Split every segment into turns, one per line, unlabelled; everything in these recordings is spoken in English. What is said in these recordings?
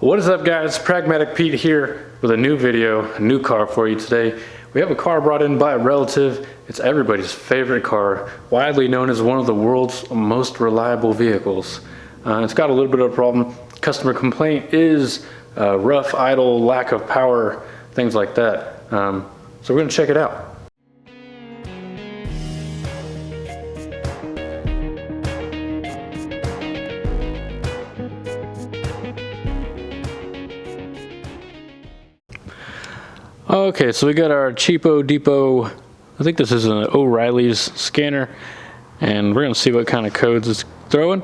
What is up, guys? Pragmatic Pete here with a new video, a new car for you today. We have a car brought in by a relative. It's everybody's favorite car, widely known as one of the world's most reliable vehicles. It's got a little bit of a problem. Customer complaint is rough, idle, lack of power, things like that. So we're gonna check it out. Okay, so we got our cheapo depot, I think this is an O'Reilly's scanner, and we're gonna see what kind of codes it's throwing.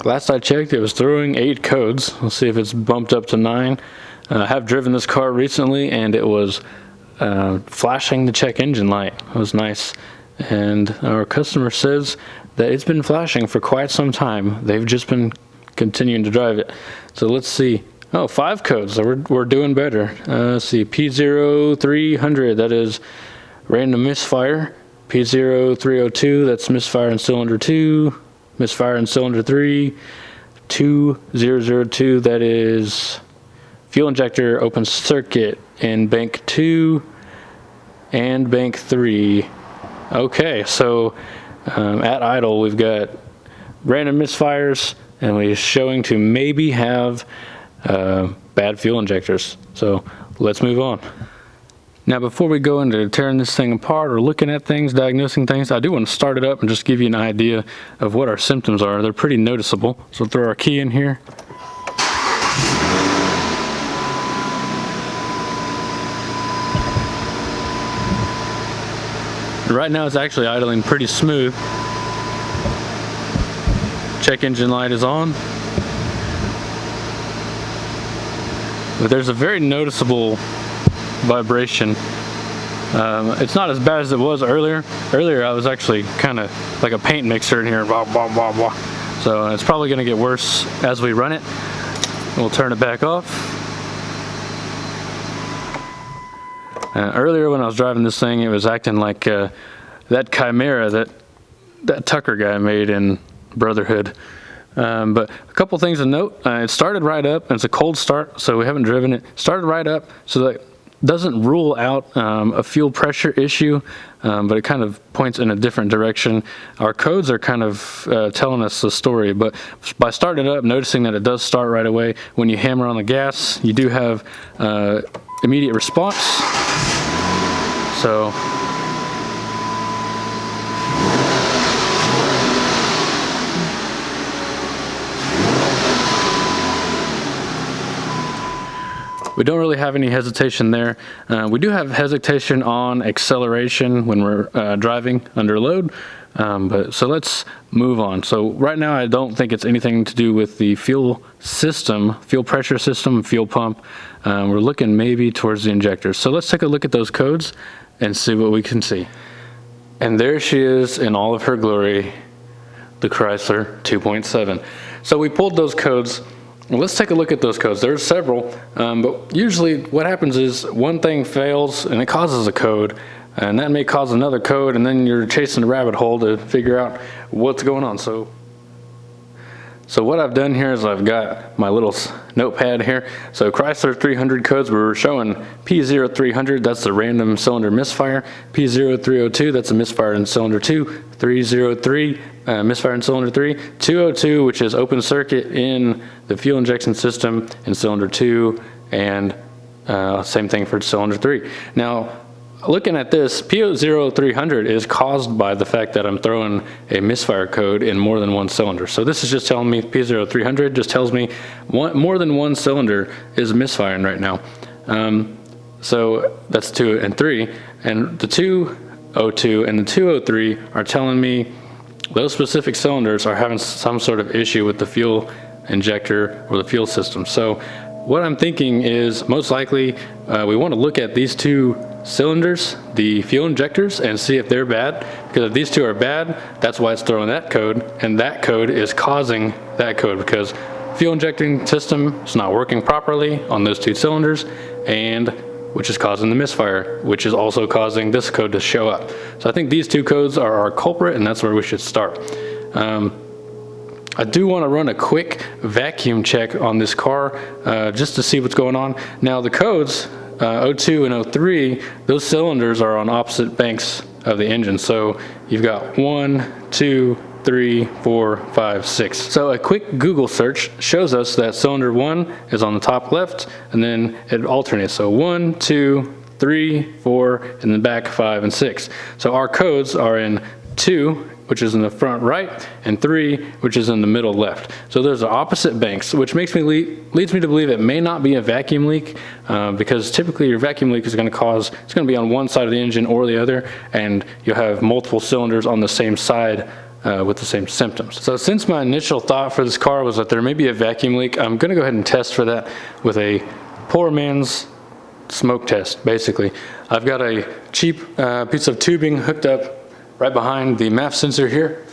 Last I checked, it was throwing 8 codes. Let's see if it's bumped up to 9. I have driven this car recently, and it was flashing the check engine light. It was nice. And our customer says that it's been flashing for quite some time. They've just been continuing to drive it. So let's see. Oh, 5 codes, so we're doing better. Let's see, P0300, that is random misfire. P0302, that's misfire in cylinder 2. Misfire in cylinder 3. 2002, that is fuel injector open circuit in bank 2 and bank 3. Okay, so at idle we've got random misfires, and we're showing to maybe have bad fuel injectors. So let's move on. Now, before we go into tearing this thing apart or looking at things, diagnosing things, I do want to start it up and just give you an idea of what our symptoms are. They're pretty noticeable. So we'll throw our key in here. Right now it's actually idling pretty smooth. Check engine light is on. But there's a very noticeable vibration. It's not as bad as it was earlier. Earlier I was actually kind of like a paint mixer in here, blah, blah, blah, blah. So it's probably going to get worse as we run it. We'll turn it back off. Earlier when I was driving this thing, it was acting like that Chimera that Tucker guy made in Brotherhood. But a couple things to note. It started right up, and it's a cold start, so we haven't driven it. Started right up, so that doesn't rule out a fuel pressure issue, but it kind of points in a different direction. Our codes are kind of telling us the story, but by starting it up, noticing that it does start right away, when you hammer on the gas, you do have immediate response. So we don't really have any hesitation there. We do have hesitation on acceleration when we're driving under load. So let's move on. So right now I don't think it's anything to do with the fuel system, fuel pressure system, fuel pump. We're looking maybe towards the injectors. So let's take a look at those codes and see what we can see. And there she is in all of her glory, the Chrysler 2.7. So we pulled those codes. Well, let's take a look at those codes. There's several, but usually what happens is one thing fails and it causes a code, and that may cause another code, and then you're chasing a rabbit hole to figure out what's going on. So what I've done here is I've got my little notepad here. So Chrysler 300 codes, we were showing P0300, that's the random cylinder misfire. P0302, that's a misfire in cylinder 2. 303, misfire in cylinder 3. 202, which is open circuit in the fuel injection system in cylinder 2, and same thing for cylinder 3. Now, looking at this, P0300 is caused by the fact that I'm throwing a misfire code in more than one cylinder. So this is just telling me, P0300 just tells me more than one cylinder is misfiring right now. So that's 2 and 3. And the 202 and the 203 are telling me those specific cylinders are having some sort of issue with the fuel injector or the fuel system. So what I'm thinking is most likely we want to look at these 2 cylinders, the fuel injectors, and see if they're bad, because if these 2 are bad, that's why it's throwing that code, and that code is causing that code because fuel injecting system is not working properly on those 2 cylinders, and which is causing the misfire, which is also causing this code to show up. So I think these 2 codes are our culprit, and that's where we should start. I do want to run a quick vacuum check on this car just to see what's going on. Now the codes, 02 and 03, those cylinders are on opposite banks of the engine. So you've got 1, 2, 3, 4, 5, 6. So a quick Google search shows us that cylinder 1 is on the top left, and then it alternates. So 1, 2, 3, 4, and then back 5 and 6. So our codes are in 2, which is in the front right, and 3, which is in the middle left. So those are opposite banks, which makes me leads me to believe it may not be a vacuum leak, because typically your vacuum leak is going to be on one side of the engine or the other, and you'll have multiple cylinders on the same side with the same symptoms. So since my initial thought for this car was that there may be a vacuum leak, I'm going to go ahead and test for that with a poor man's smoke test. Basically, I've got a cheap piece of tubing hooked up right behind the MAF sensor here,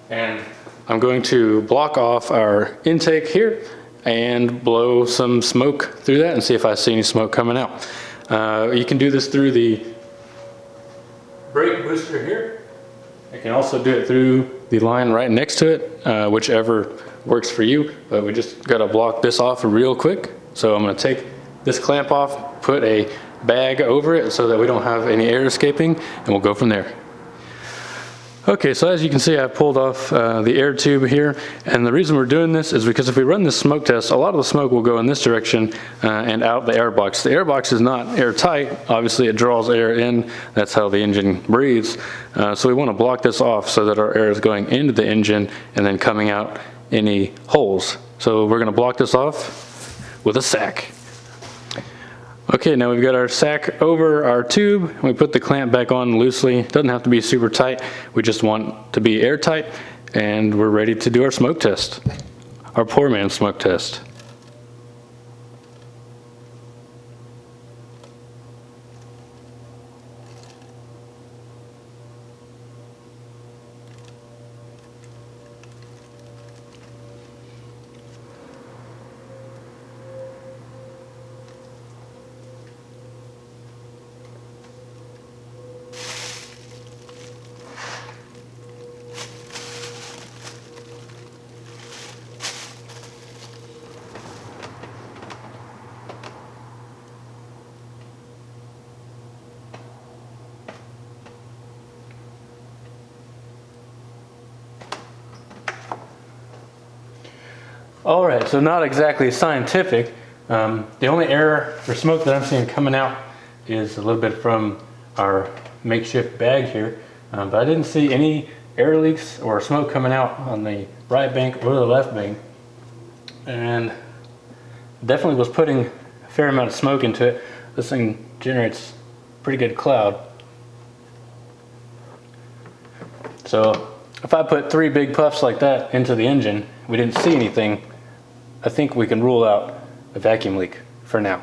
and I'm going to block off our intake here and blow some smoke through that and see if I see any smoke coming out. You can do this through the brake booster here. You can also do it through the line right next to it, whichever works for you, but we just got to block this off real quick. So I'm going to take this clamp off, put a bag over it so that we don't have any air escaping, and we'll go from there. Okay, so as you can see, I pulled off the air tube here, and the reason we're doing this is because if we run this smoke test, a lot of the smoke will go in this direction and out the air box. The air box is not airtight. Obviously, it draws air in. That's how the engine breathes. So we want to block this off so that our air is going into the engine and then coming out any holes. So we're going to block this off with a sack. Okay, now we've got our sack over our tube. We put the clamp back on loosely. It doesn't have to be super tight. We just want to be airtight, and we're ready to do our smoke test, our poor man's smoke test. All right, so not exactly scientific. The only air or smoke that I'm seeing coming out is a little bit from our makeshift bag here, but I didn't see any air leaks or smoke coming out on the right bank or the left bank, and definitely was putting a fair amount of smoke into it. This thing generates pretty good cloud. So if I put 3 big puffs like that into the engine, we didn't see anything, I think we can rule out a vacuum leak for now.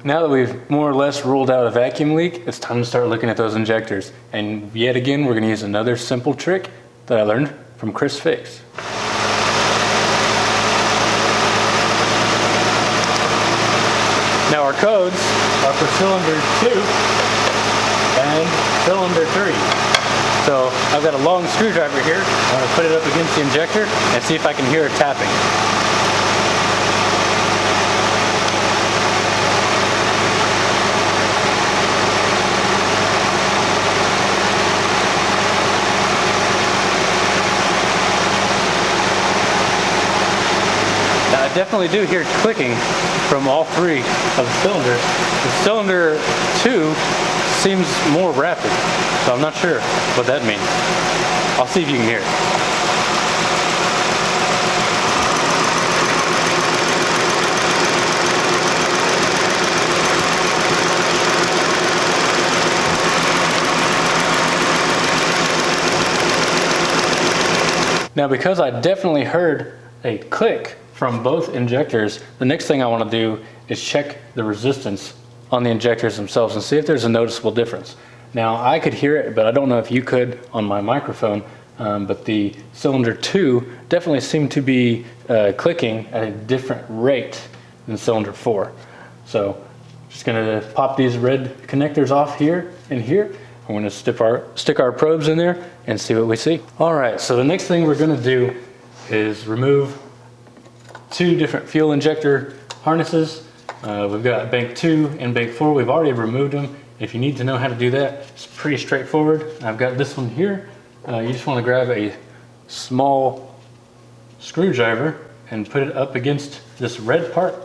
Now that we've more or less ruled out a vacuum leak, it's time to start looking at those injectors. And yet again, we're going to use another simple trick that I learned from Chris Fix. Now our codes are for cylinder 2 and cylinder 3. So I've got a long screwdriver here. I'm going to put it up against the injector and see if I can hear it tapping. Now I definitely do hear clicking from all 3 of the cylinders. The cylinder 2 seems more rapid, so I'm not sure what that means. I'll see if you can hear it. Now, because I definitely heard a click from both injectors, the next thing I want to do is check the resistance on the injectors themselves and see if there's a noticeable difference. Now, I could hear it, but I don't know if you could on my microphone, but the cylinder 2 definitely seemed to be clicking at a different rate than cylinder 4. So just gonna pop these red connectors off here and here. we're going to stick our probes in there and see what we see. All right, so the next thing we're going to do is remove 2 different fuel injector harnesses. We've got bank 2 and bank 4. We've already removed them. If you need to know how to do that, it's pretty straightforward. I've got this one here. You just want to grab a small screwdriver and put it up against this red part.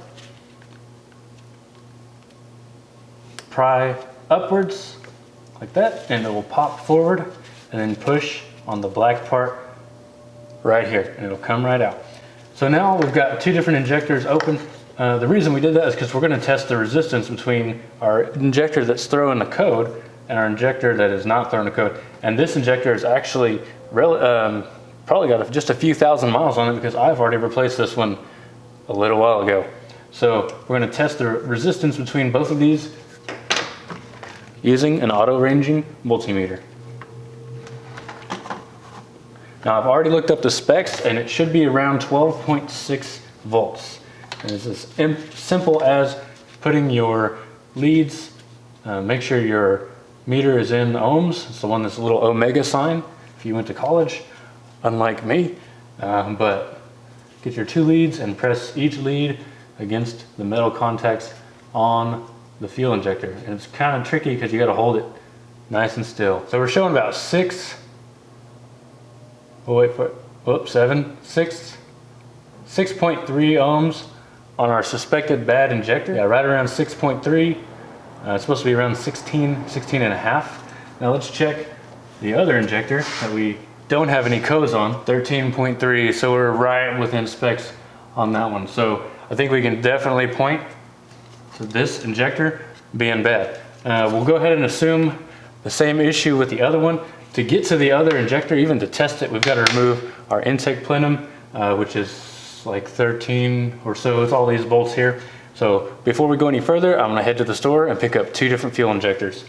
Pry upwards like that, and it will pop forward, and then push on the black part right here, and it'll come right out. So now we've got 2 different injectors open. The reason we did that is because we're going to test the resistance between our injector that's throwing the code and our injector that is not throwing the code. And this injector is actually probably got just a few thousand miles on it, because I've already replaced this one a little while ago. So we're going to test the resistance between both of these using an auto ranging multimeter. Now I've already looked up the specs, and it should be around 12.6 volts. And it's as simple as putting your leads, make sure your meter is in ohms. It's the one that's a little omega sign if you went to college, unlike me. But get your 2 leads and press each lead against the metal contacts on the fuel injector. And it's kind of tricky because you got to hold it nice and still. So we're showing about 6, oh wait for it, whoops, 6.3 ohms on our suspected bad injector. Yeah, right around 6.3. It's supposed to be around 16 and a half. Now let's check the other injector that we don't have any codes on, 13.3. So we're right within specs on that one. So I think we can definitely point to this injector being bad. We'll go ahead and assume the same issue with the other one. To get to the other injector, even to test it, we've got to remove our intake plenum, which is like 13 or so with all these bolts here. So before we go any further, I'm gonna head to the store and pick up 2 different fuel injectors.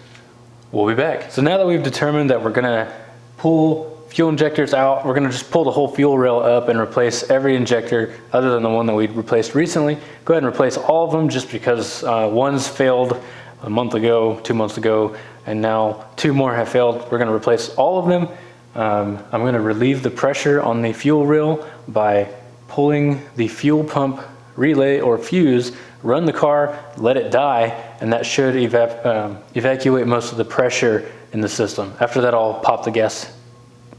We'll be back. So now that we've determined that we're gonna pull fuel injectors out, we're gonna just pull the whole fuel rail up and replace every injector other than the one that we replaced recently. Go ahead and replace all of them, just because one's failed a month ago, 2 months ago, and now 2 more have failed. We're gonna replace all of them. I'm gonna relieve the pressure on the fuel rail by pulling the fuel pump relay or fuse, run the car, let it die, and that should evacuate most of the pressure in the system. After that, I'll pop the gas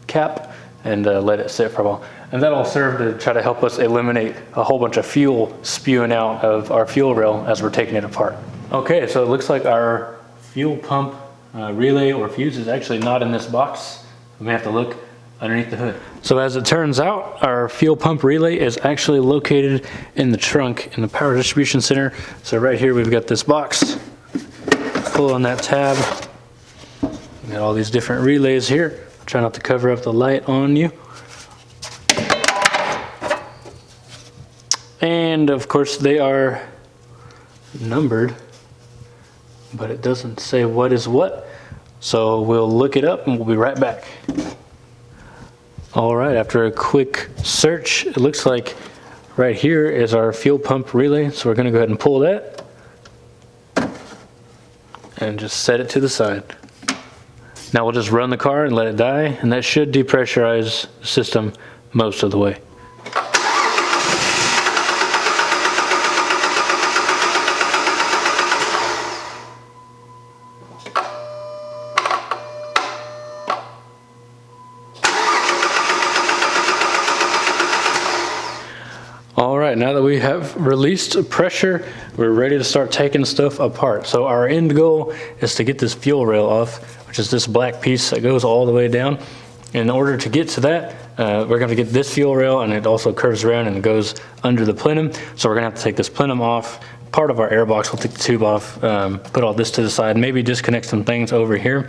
cap and let it sit for a while. And that'll serve to try to help us eliminate a whole bunch of fuel spewing out of our fuel rail as we're taking it apart. Okay, so it looks like our fuel pump relay or fuse is actually not in this box. We may have to look underneath the hood. So as it turns out, our fuel pump relay is actually located in the trunk in the power distribution center. So right here we've got this box. Pull on that tab. We got all these different relays here. Try not to cover up the light on you. And of course they are numbered, but it doesn't say what is what. So we'll look it up and we'll be right back. All right, after a quick search, it looks like right here is our fuel pump relay. So we're gonna go ahead and pull that and just set it to the side. Now we'll just run the car and let it die, and that should depressurize the system most of the way. All right, now that we have released pressure, we're ready to start taking stuff apart. So our end goal is to get this fuel rail off, which is this black piece that goes all the way down. In order to get to that, we're gonna get this fuel rail, and it also curves around and goes under the plenum. So we're gonna have to take this plenum off, part of our air box. We'll take the tube off, put all this to the side, maybe disconnect some things over here.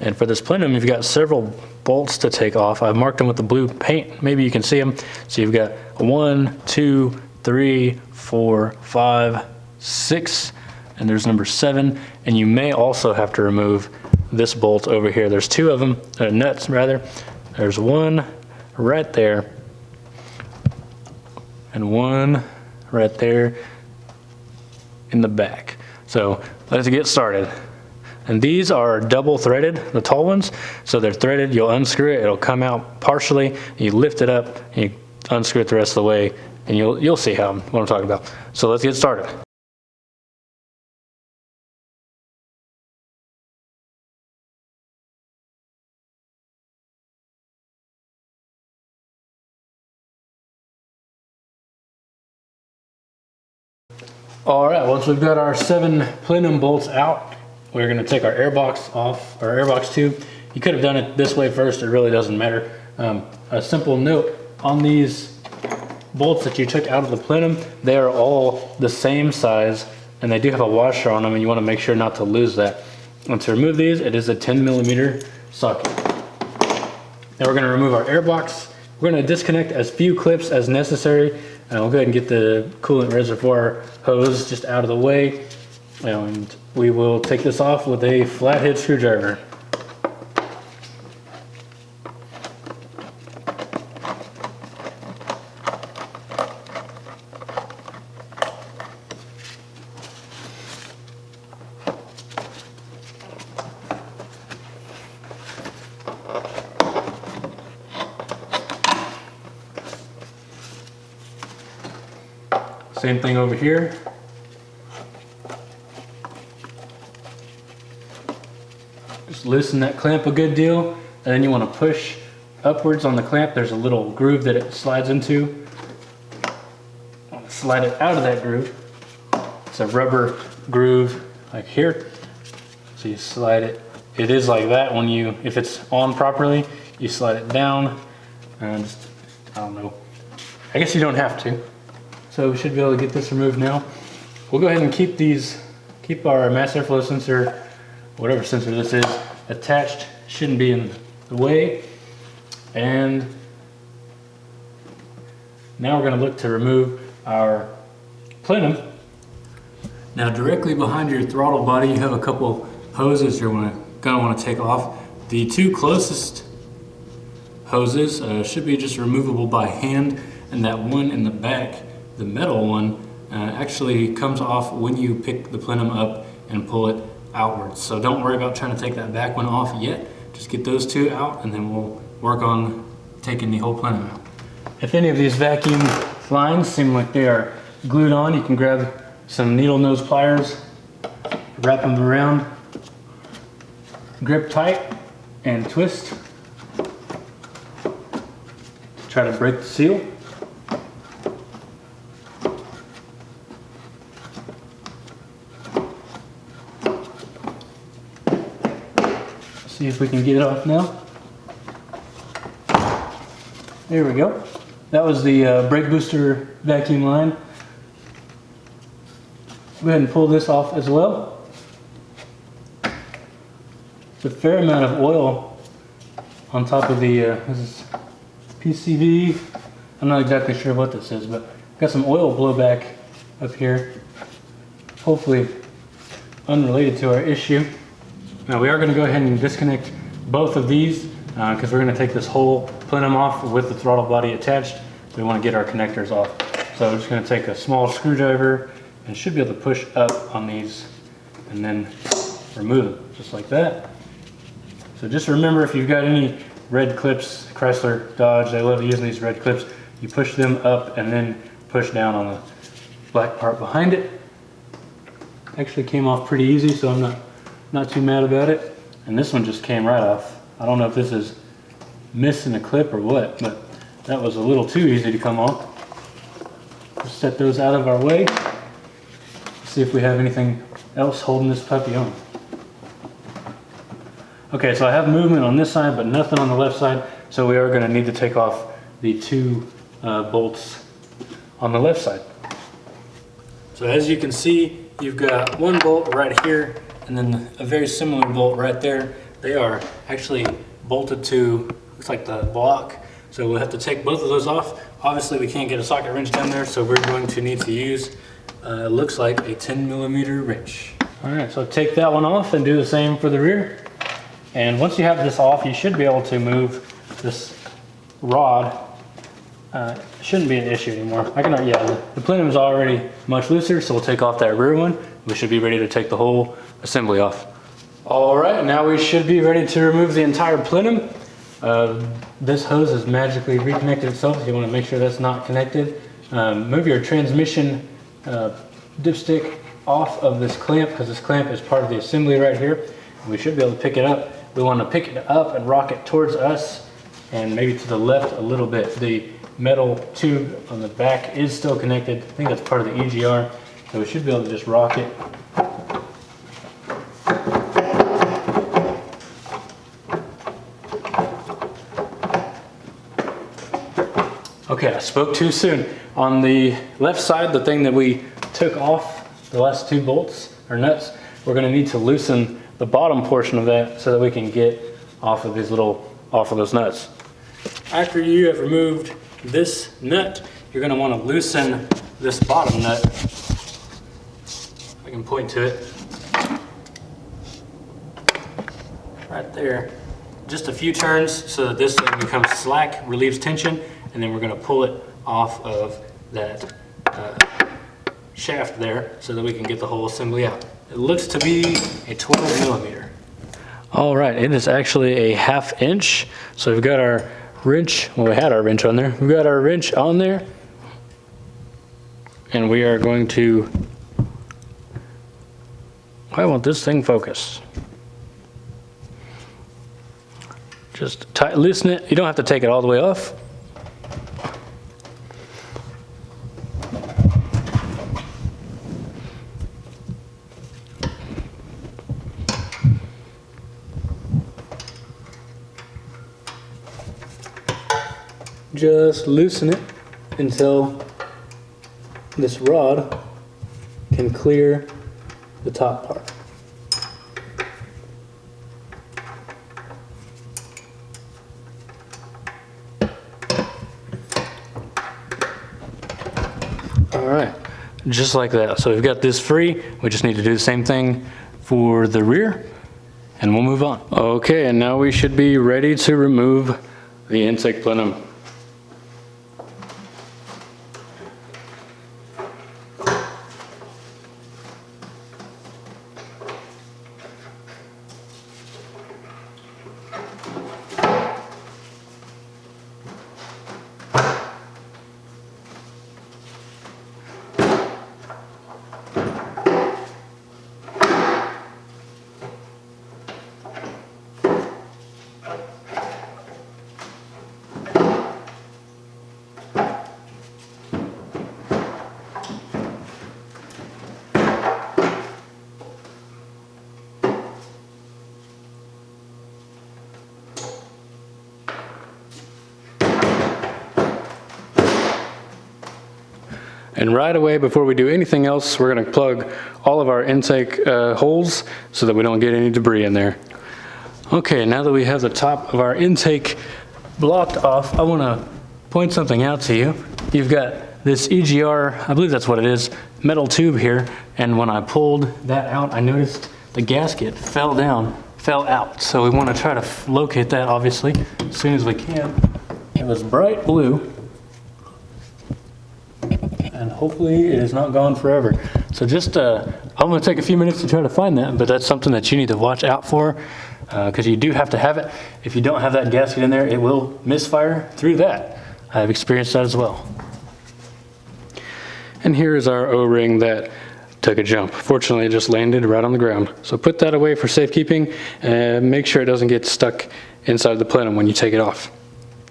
And for this plenum, you've got several bolts to take off. I've marked them with the blue paint. Maybe you can see them. So you've got 1, 2, 3, 4, 5, 6, and there's number 7. And you may also have to remove this bolt over here. There's 2 of them, nuts rather. There's one right there, and one right there in the back. So let's get started. And these are double threaded, the tall ones. So they're threaded, you'll unscrew it, it'll come out partially, you lift it up, and you unscrew it the rest of the way, and you'll see what I'm talking about. So let's get started. All right, once we've got our 7 plenum bolts out, we're gonna take our airbox off, our airbox tube. You could have done it this way first, it really doesn't matter. A simple note, on these bolts that you took out of the plenum, they are all the same size, and they do have a washer on them, and you wanna make sure not to lose that. And to remove these, it is a 10mm socket. Now we're gonna remove our airbox. We're gonna disconnect as few clips as necessary. We'll go ahead and get the coolant reservoir hose just out of the way. And we will take this off with a flathead screwdriver. Same thing over here. Just loosen that clamp a good deal, and then you want to push upwards on the clamp. There's a little groove that it slides into. Slide it out of that groove. It's a rubber groove like here. So you slide it. It is like that when if it's on properly, you slide it down. And I don't know. I guess you don't have to. So we should be able to get this removed now. We'll go ahead and keep our mass airflow sensor, whatever sensor this is, attached. Shouldn't be in the way. And now we're going to look to remove our plenum. Now directly behind your throttle body, you have a couple hoses you're going to want to take off. The 2 closest hoses should be just removable by hand, and that one in the back, the metal one, actually comes off when you pick the plenum up and pull it outwards. So don't worry about trying to take that back one off yet. Just get those 2 out, and then we'll work on taking the whole plenum out. If any of these vacuum lines seem like they are glued on, you can grab some needle nose pliers, wrap them around, grip tight, and twist to try to break the seal. See if we can get it off now. There we go. That was the brake booster vacuum line. Go ahead and pull this off as well. There's a fair amount of oil on top of the this is PCV. I'm not exactly sure what this is, but got some oil blowback up here. Hopefully unrelated to our issue. Now we are going to go ahead and disconnect both of these because we're going to take this whole plenum off with the throttle body attached. We want to get our connectors off. So we're just going to take a small screwdriver and should be able to push up on these and then remove them just like that. So just remember, if you've got any red clips, Chrysler, Dodge, they love using these red clips. You push them up and then push down on the black part behind it. Actually came off pretty easy, so I'm not too mad about it. And this one just came right off. I don't know if this is missing a clip or what, but that was a little too easy to come off. Just set those out of our way. See if we have anything else holding this puppy on. Okay, so I have movement on this side, but nothing on the left side. So we are going to need to take off the 2 bolts on the left side. So as you can see, you've got one bolt right here, and then a very similar bolt right there. They are actually bolted to, looks like the block. So we'll have to take both of those off. Obviously we can't get a socket wrench down there, so we're going to need to use, looks like a 10mm wrench. All right, so take that one off and do the same for the rear. And once you have this off, you should be able to move this rod. Shouldn't be an issue anymore. The plenum is already much looser, so we'll take off that rear one. We should be ready to take the whole assembly off. All right, now we should be ready to remove the entire plenum. This hose has magically reconnected itself, so you want to make sure that's not connected. Move your transmission dipstick off of this clamp, because this clamp is part of the assembly right here. We should be able to pick it up. We want to pick it up and rock it towards us, and maybe to the left a little bit. The metal tube on the back is still connected. I think that's part of the EGR, so we should be able to just rock it. Okay, I spoke too soon. On the left side, the thing that we took off, the last two bolts or nuts, we're going to need to loosen the bottom portion of that so that we can get off of those nuts. After you have removed this nut, you're going to want to loosen this bottom nut. I can point to it right there. Just a few turns so that this thing becomes slack, relieves tension, and then we're going to pull it off of that shaft there so that we can get the whole assembly out. It looks to be a 12 millimeter. All right, it is actually a 1/2 inch. So we've got our wrench, well, we had our wrench on there. We've got our wrench on there, and we are going to, I want this thing focused. Just loosen it. You don't have to take it all the way off. Just loosen it until this rod can clear the top part. All right, just like that. So we've got this free. We just need to do the same thing for the rear, and we'll move on. Okay, and now we should be ready to remove the intake plenum. And right away, before we do anything else, we're going to plug all of our intake holes so that we don't get any debris in there. Okay, now that we have the top of our intake blocked off, I want to point something out to you. You've got this EGR, I believe that's what it is, metal tube here, and when I pulled that out, I noticed the gasket fell out. So we want to try to locate that, obviously, as soon as we can. It was bright blue, and hopefully it is not gone forever. So just, I'm gonna take a few minutes to try to find that, but that's something that you need to watch out for, because you do have to have it. If you don't have that gasket in there, it will misfire through that. I've experienced that as well. And here is our O-ring that took a jump. Fortunately, it just landed right on the ground. So put that away for safekeeping, and make sure it doesn't get stuck inside the plenum when you take it off.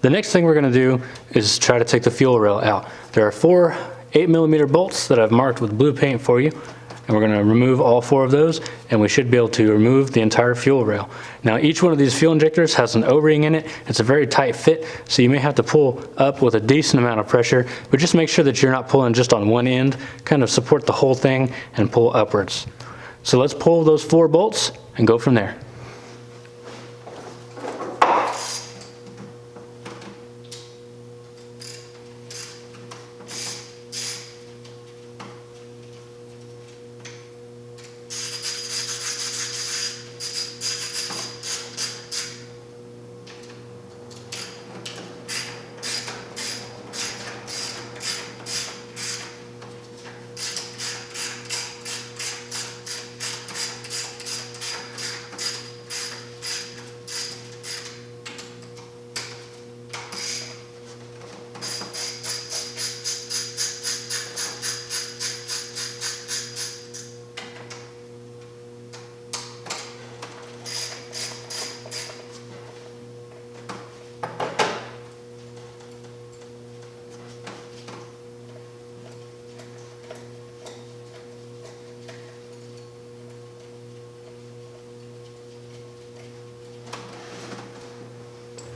The next thing we're gonna do is try to take the fuel rail out. There are 4 8mm bolts that I've marked with blue paint for you, and we're going to remove all 4 of those, and we should be able to remove the entire fuel rail. Now each one of these fuel injectors has an O-ring in it. It's a very tight fit, so you may have to pull up with a decent amount of pressure, but just make sure that you're not pulling just on one end. Kind of support the whole thing and pull upwards. So let's pull those 4 bolts and go from there.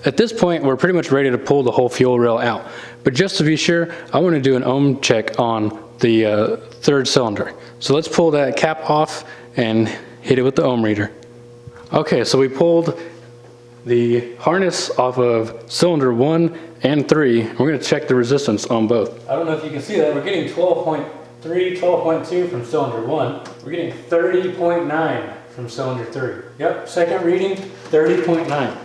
At this point, we're pretty much ready to pull the whole fuel rail out. But just to be sure, I want to do an ohm check on the third cylinder. So let's pull that cap off and hit it with the ohm reader. Okay, so we pulled the harness off of cylinder 1 and 3. We're going to check the resistance on both. I don't know if you can see that. We're getting 12.3, 12.2 from cylinder 1. We're getting 30.9 from cylinder 3. Yep, second reading, 30.9.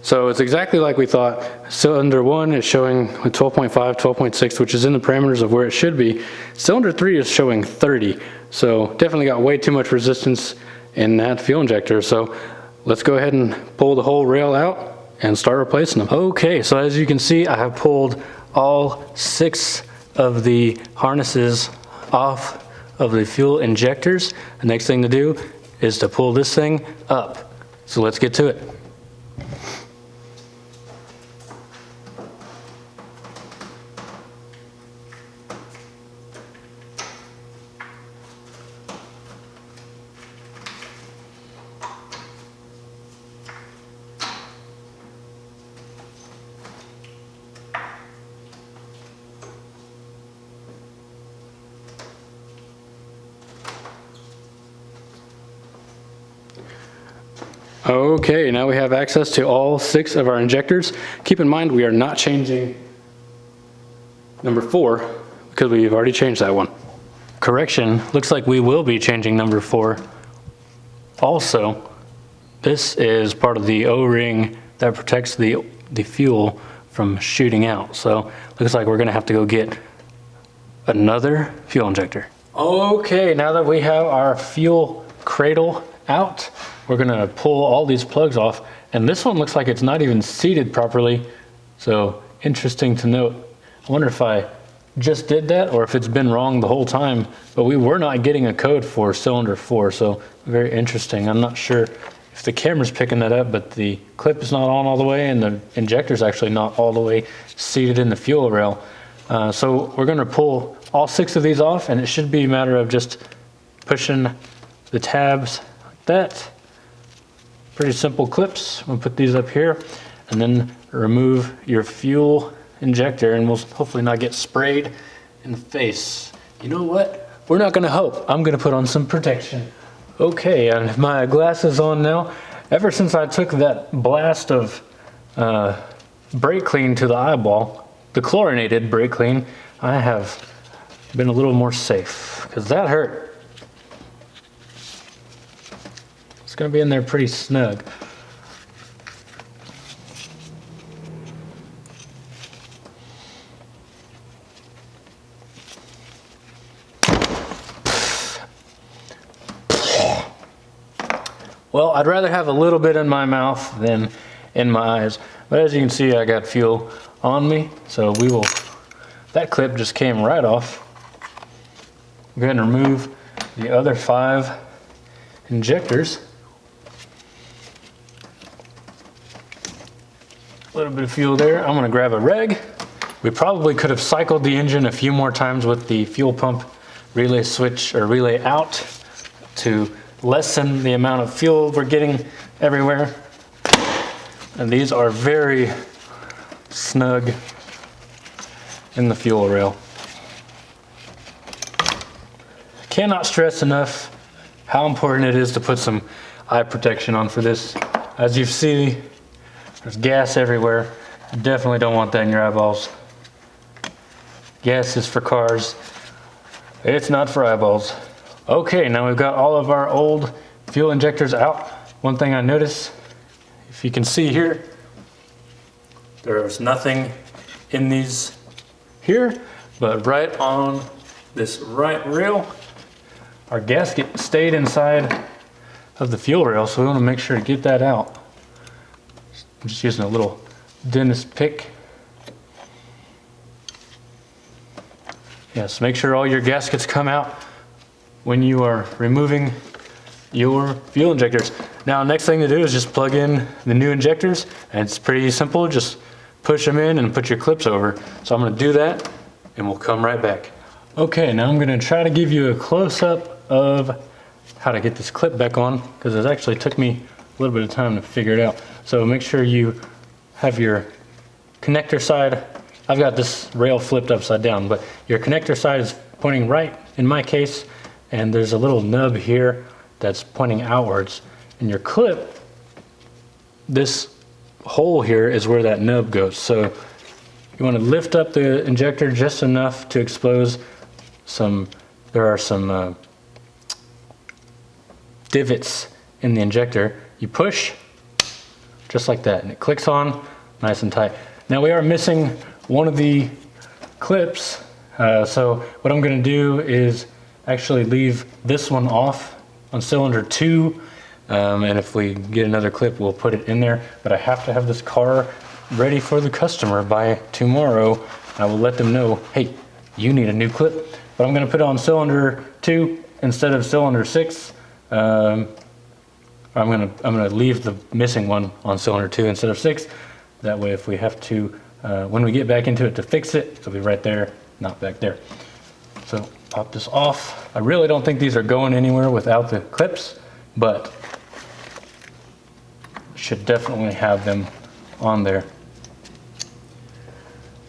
So it's exactly like we thought. Cylinder 1 is showing 12.5, 12.6, which is in the parameters of where it should be. Cylinder 3 is showing 30. So definitely got way too much resistance in that fuel injector. So let's go ahead and pull the whole rail out and start replacing them. Okay, so as you can see, I have pulled all 6 of the harnesses off of the fuel injectors. The next thing to do is to pull this thing up. So let's get to it. Okay, now we have access to all 6 of our injectors. Keep in mind we are not changing number 4 because we've already changed that one. Correction, looks like we will be changing number 4. Also, this is part of the O-ring that protects the fuel from shooting out. So looks like we're gonna have to go get another fuel injector. Okay, now that we have our fuel cradle out, we're gonna pull all these plugs off, and this one looks like it's not even seated properly. So interesting to note. I wonder if I just did that or if it's been wrong the whole time, but we were not getting a code for cylinder 4, so very interesting. I'm not sure if the camera's picking that up, but the clip is not on all the way and the injector's actually not all the way seated in the fuel rail. So we're gonna pull all 6 of these off, and it should be a matter of just pushing the tabs like that. Pretty simple clips. We'll put these up here and then remove your fuel injector, and we'll hopefully not get sprayed in the face. You know what? We're not gonna hope. I'm gonna put on some protection. Okay, and my glasses on now. Ever since I took that blast of brake clean to the eyeball, the chlorinated brake clean, I have been a little more safe because that hurt. It's gonna be in there pretty snug. Well, I'd rather have a little bit in my mouth than in my eyes. But as you can see, I got fuel on me, so we will, that clip just came right off. Go ahead and remove the other 5 injectors. A little bit of fuel there. I'm gonna grab a reg. We probably could have cycled the engine a few more times with the fuel pump relay switch or relay out to lessen the amount of fuel we're getting everywhere. And these are very snug in the fuel rail. Cannot stress enough how important it is to put some eye protection on for this. As you see, there's gas everywhere. You definitely don't want that in your eyeballs. Gas is for cars. It's not for eyeballs. Okay, now we've got all of our old fuel injectors out. One thing I noticed, if you can see here, there's nothing in these here, but right on this right rail, our gasket stayed inside of the fuel rail, so we want to make sure to get that out. I'm just using a little dentist pick. Yes, make sure all your gaskets come out when you are removing your fuel injectors. Now, next thing to do is just plug in the new injectors, and it's pretty simple. Just push them in and put your clips over. So I'm gonna do that, and we'll come right back. Okay, now I'm gonna try to give you a close-up of how to get this clip back on, because it actually took me little bit of time to figure it out. So make sure you have your connector side. I've got this rail flipped upside down, but your connector side is pointing right in my case, and there's a little nub here that's pointing outwards. And your clip, this hole here is where that nub goes. So you want to lift up the injector just enough to expose there are some divots in the injector. You push just like that and it clicks on nice and tight. Now we are missing one of the clips, so what I'm going to do is actually leave this one off on cylinder 2, and if we get another clip we'll put it in there, but I have to have this car ready for the customer by tomorrow. I will let them know, hey, you need a new clip, but I'm going to put it on cylinder 2 instead of cylinder 6. I'm gonna leave the missing one on cylinder 2 instead of 6. That way, if we have to, when we get back into it to fix it, it'll be right there, not back there. So pop this off. I really don't think these are going anywhere without the clips, but should definitely have them on there.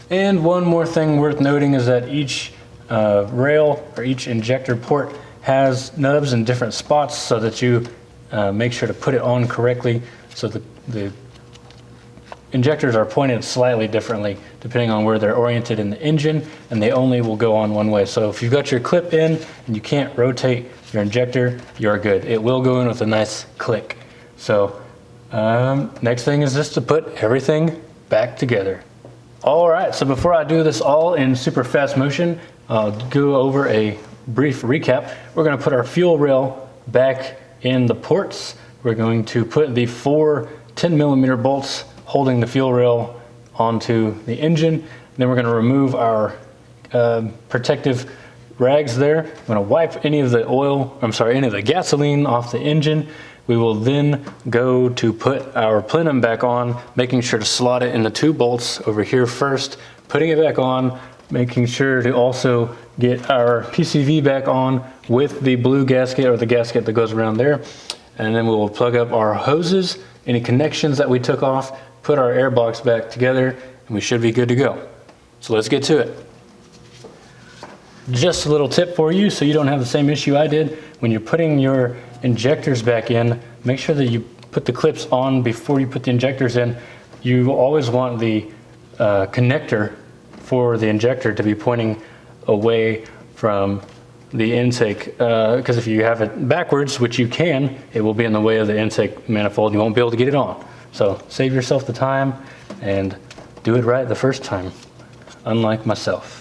And one more thing worth noting is that each rail or each injector port has nubs in different spots, so that you make sure to put it on correctly. So the injectors are pointed slightly differently depending on where they're oriented in the engine, and they only will go on one way. So if you've got your clip in and you can't rotate your injector, you're good. It will go in with a nice click. So next thing is just to put everything back together. All right, so before I do this all in super fast motion, I'll go over a brief recap. We're going to put our fuel rail back in the ports. We're going to put the 4 10mm bolts holding the fuel rail onto the engine. Then we're going to remove our protective rags there. I'm going to wipe any of the gasoline off the engine. We will then go to put our plenum back on, making sure to slot it in the 2 bolts over here first, putting it back on, making sure to also get our PCV back on with the blue gasket, or the gasket that goes around there. And then we will plug up our hoses, any connections that we took off, put our air box back together, and we should be good to go. So let's get to it. Just a little tip for you so you don't have the same issue I did. When you're putting your injectors back in, make sure that you put the clips on before you put the injectors in. You always want the connector for the injector to be pointing away from the intake, because if you have it backwards, which you can, it will be in the way of the intake manifold. You won't be able to get it on. So save yourself the time and do it right the first time, unlike myself.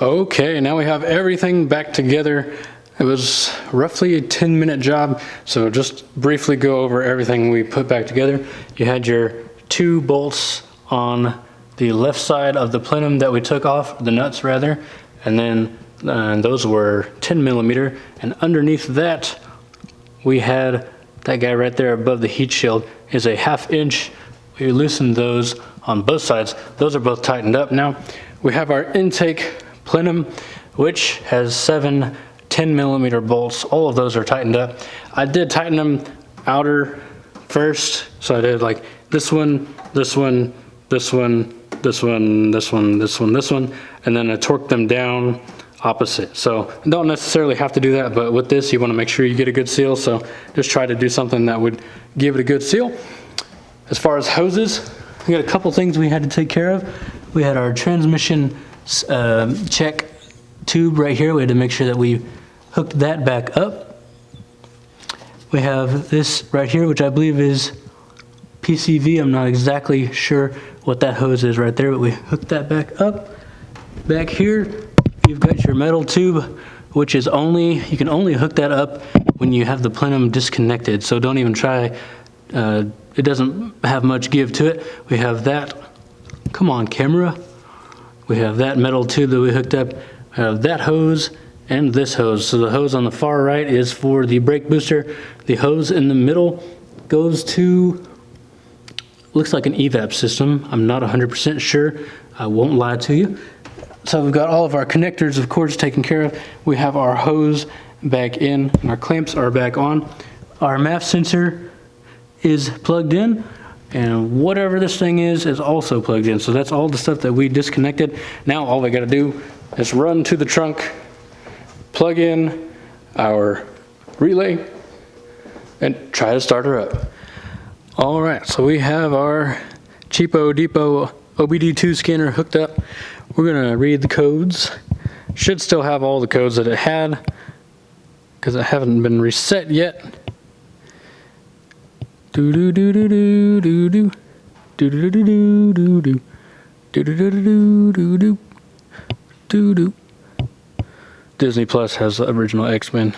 Okay, now we have everything back together. It was roughly a 10-minute job, so just briefly go over everything we put back together. You had your 2 bolts on the left side of the plenum that we took off, the nuts rather, and then those were 10mm, and underneath that we had that guy right there above the heat shield is a 1/2 inch. We loosened those on both sides. Those are both tightened up now. We have our intake plenum, which has 7 10mm bolts. All of those are tightened up. I did tighten them outer first, so I did like this one, this one, this one, this one, this one, this one, this one, and then I torqued them down opposite. So you don't necessarily have to do that, but with this you want to make sure you get a good seal, so just try to do something that would give it a good seal. As far as hoses, we got a couple things we had to take care of. We had our transmission check tube right here. We had to make sure that we hooked that back up. We have this right here, which I believe is
PCV. I'm not exactly sure what that hose is right there, but we hook that back up. Back here, you've got your metal tube, which is you can only hook that up when you have the plenum disconnected. So don't even try. It doesn't have much give to it. We have that. Come on, camera. We have that metal tube that we hooked up. We have that hose and this hose. So the hose on the far right is for the brake booster. The hose in the middle goes to, looks like an evap system. I'm not 100% sure. I won't lie to you. So we've got all of our connectors, of course, taken care of. We have our hose back in and our clamps are back on. Our MAF sensor is plugged in, and whatever this thing is also plugged in. So that's all the stuff that we disconnected. Now all we gotta do is run to the trunk, plug in our relay, and try to start her up. All right, so we have our cheapo depot OBD2 scanner hooked up. We're gonna read the codes. Should still have all the codes that it had because it haven't been reset yet. Do do do do do do do do do do do do do do do do do do do. Disney Plus has the original X-Men.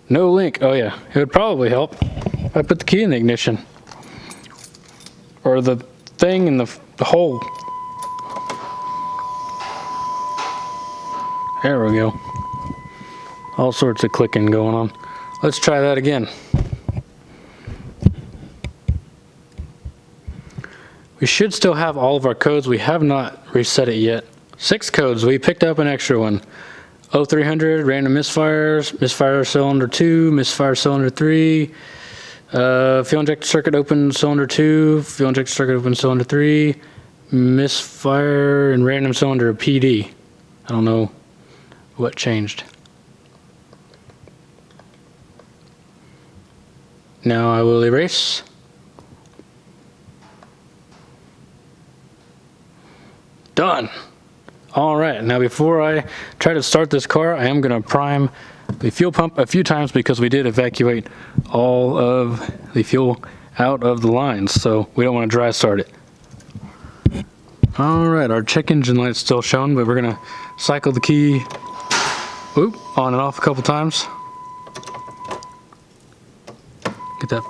No link. Oh yeah, it would probably help if I put the key in the ignition or the thing in the hole. There we go. All sorts of clicking going on. Let's try that again. We should still have all of our codes. We have not reset it yet. 6 codes. We picked up an extra one. P0300, random misfires, misfire cylinder 2, misfire cylinder 3, fuel injector circuit open cylinder 2, fuel injector circuit open cylinder 3, misfire and random cylinder PD. I don't know what changed. Now I will erase. Done. All right, now before I try to start this car, I am going to prime the fuel pump a few times because we did evacuate all of the fuel out of the lines, so we don't want to dry start it. All right, our check engine light's still showing, but we're going to cycle the key on and off a couple times. Get that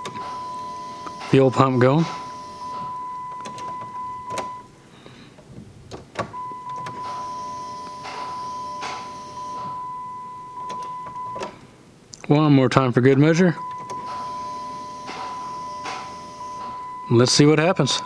fuel pump going. One more time for good measure. Let's see what happens.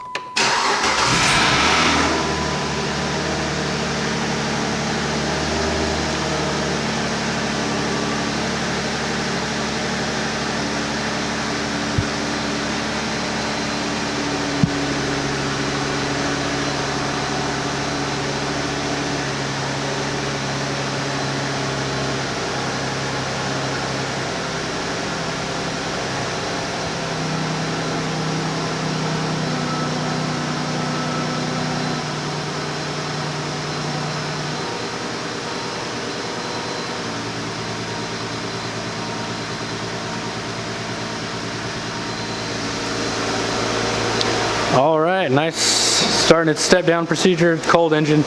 All right, nice starting its step down procedure, cold engine,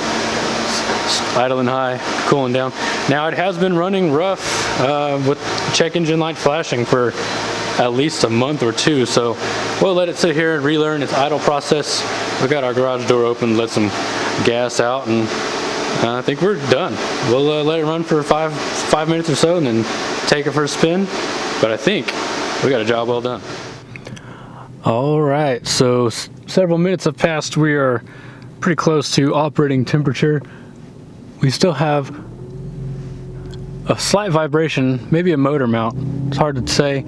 idling high, cooling down. Now it has been running rough with check engine light flashing for at least a month or two, so we'll let it sit here and relearn its idle process. We got our garage door open, let some gas out, and I think we're done. We'll let it run for five minutes or so and then take it for a spin, but I think we got a job well done. All right, so several minutes have passed. We are pretty close to operating temperature. We still have a slight vibration, maybe a motor mount. It's hard to say.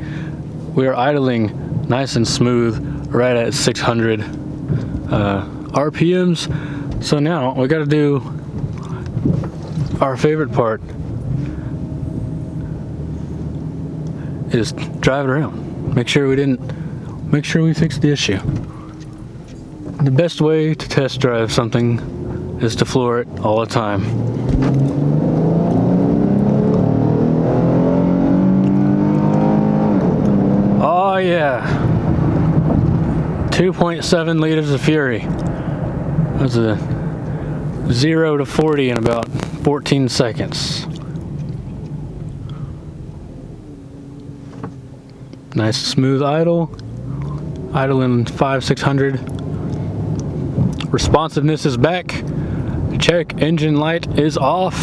We are idling nice and smooth, right at 600 RPMs. So now we got to do our favorite part, is drive it around. Make sure we fixed the issue. The best way to test drive something is to floor it all the time. Oh yeah.
2.7 liters of fury. That's a 0 to 40 in about 14 seconds. Nice smooth idle. Idle in 5-600. Responsiveness is back. Check engine light is off.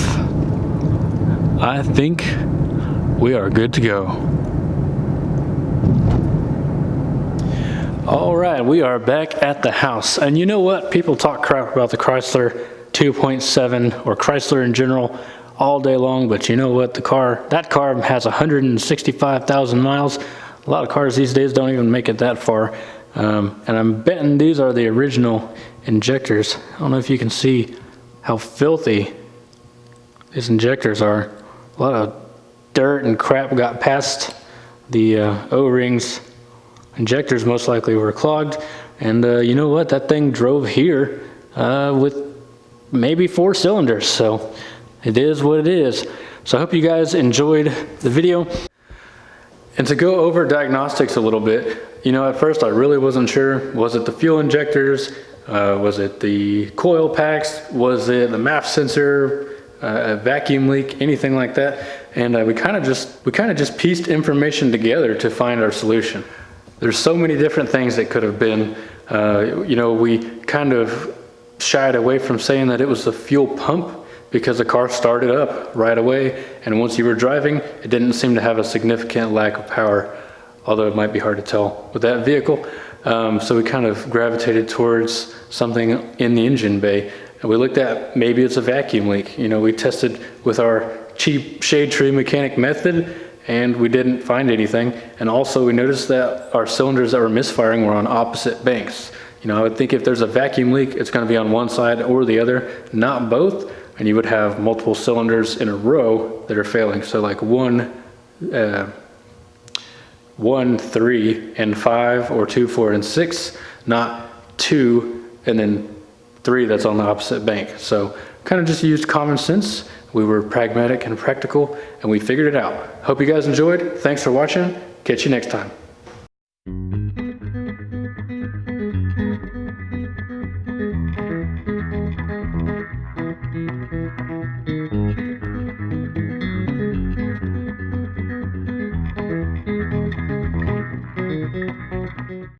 I think we are good to go. All right, we are back at the house. And you know what? People talk crap about the Chrysler 2.7 or Chrysler in general all day long, but you know what? That car has 165,000 miles. A lot of cars these days don't even make it that far. And I'm betting these are the original injectors. I don't know if you can see how filthy these injectors are. A lot of dirt and crap got past the O-rings. Injectors most likely were clogged, and you know what? That thing drove here with maybe 4 cylinders, so it is what it is. So I hope you guys enjoyed the video. And to go over diagnostics a little bit, you know, at first I really wasn't sure. Was it the fuel injectors? Was it the coil packs? Was it the MAF sensor? A vacuum leak? Anything like that? And we kind of just pieced information together to find our solution. There's so many different things that could have been. You know, we kind of shied away from saying that it was the fuel pump because the car started up right away, and once you were driving, it didn't seem to have a significant lack of power, although it might be hard to tell with that vehicle. So we kind of gravitated towards something in the engine bay, and we looked at maybe it's a vacuum leak. You know, we tested with our cheap shade tree mechanic method, and we didn't find anything. And also we noticed that our cylinders that were misfiring were on opposite banks. You know, I would think if there's a vacuum leak, it's going to be on one side or the other, not both, and you would have multiple cylinders in a row that are failing. So like 1, 3, and 5, or 2, 4, and 6, not 2 and then 3 that's on the opposite bank. So kind of just used common sense. We were pragmatic and practical, and we figured it out. Hope you guys enjoyed. Thanks for watching. Catch you next time.